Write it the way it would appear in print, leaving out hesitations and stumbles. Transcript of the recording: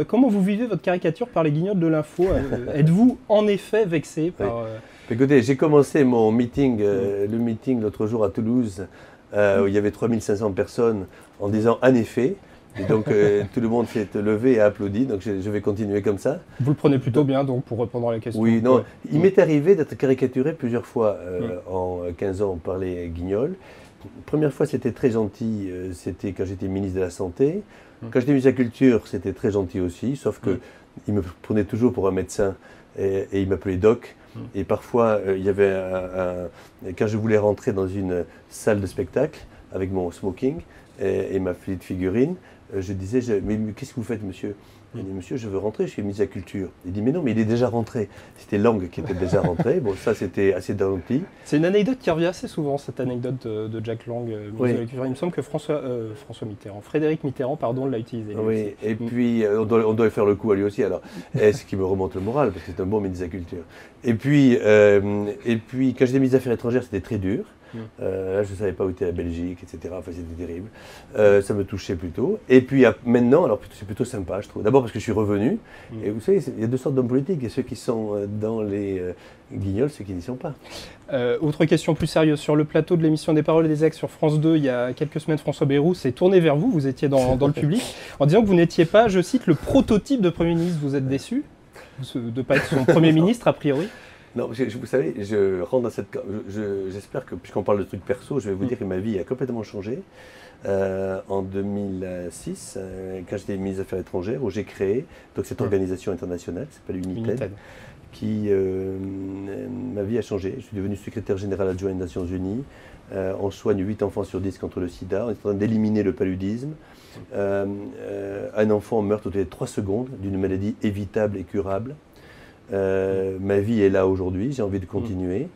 Comment vous vivez votre caricature par les Guignols de l'info? Êtes-vous en effet vexé par... Écoutez, j'ai commencé mon meeting, le meeting l'autre jour à Toulouse, où il y avait 3500 personnes, en disant en effet. Et donc tout le monde s'est levé et a applaudi, donc je vais continuer comme ça. Vous le prenez plutôt bien donc pour répondre à la question. Oui, non, il m'est arrivé d'être caricaturé plusieurs fois en 15 ans par les Guignols. Première fois c'était très gentil, c'était quand j'étais ministre de la Santé. Quand j'étais ministre de la Culture, c'était très gentil aussi, sauf qu'il me prenait toujours pour un médecin et il m'appelait Doc. Et parfois, il y avait quand je voulais rentrer dans une salle de spectacle avec mon smoking et ma petite figurine, je disais, mais qu'est-ce que vous faites, monsieur? Il dit, monsieur, je veux rentrer, je suis ministre de la Culture. Il dit, mais non, mais il est déjà rentré. C'était Lang qui était déjà rentré. Bon, ça, c'était assez gentil. C'est une anecdote qui revient assez souvent, cette anecdote de Jack Lang, ministre de la Culture. Il me semble que Frédéric Mitterrand, pardon, l'a utilisé. Oui, et puis on doit faire le coup à lui aussi, alors. Ce qui me remonte le moral, parce que c'est un bon ministre de la Culture. Et puis quand j'étais ministre des Affaires étrangères, c'était très dur. Là, je ne savais pas où était la Belgique, etc. Enfin, c'était terrible. Ça me touchait plutôt. Et puis maintenant, alors c'est plutôt sympa, je trouve. D'abord parce que je suis revenu. Et vous savez, il y a deux sortes d'hommes politiques. Il y a ceux qui sont dans les Guignols, ceux qui n'y sont pas. Autre question plus sérieuse. Sur le plateau de l'émission des Paroles des Ex sur France 2, il y a quelques semaines, François Bayrou s'est tourné vers vous. Vous étiez dans le public en disant que vous n'étiez pas, je cite, le prototype de Premier ministre. Vous êtes déçu de ne pas être son Premier ministre, a priori? Non, vous savez, je rentre dans cette... J'espère que, puisqu'on parle de trucs perso, je vais vous dire que ma vie a complètement changé. En 2006, quand j'étais ministre des Affaires étrangères, où j'ai créé donc, cette organisation internationale qui s'appelle United, qui... ma vie a changé. Je suis devenu secrétaire général adjoint des Nations Unies. On soigne 8 enfants sur 10 contre le sida. On est en train d'éliminer le paludisme. Un enfant meurt toutes les 3 secondes d'une maladie évitable et curable. Ma vie est là aujourd'hui, j'ai envie de continuer.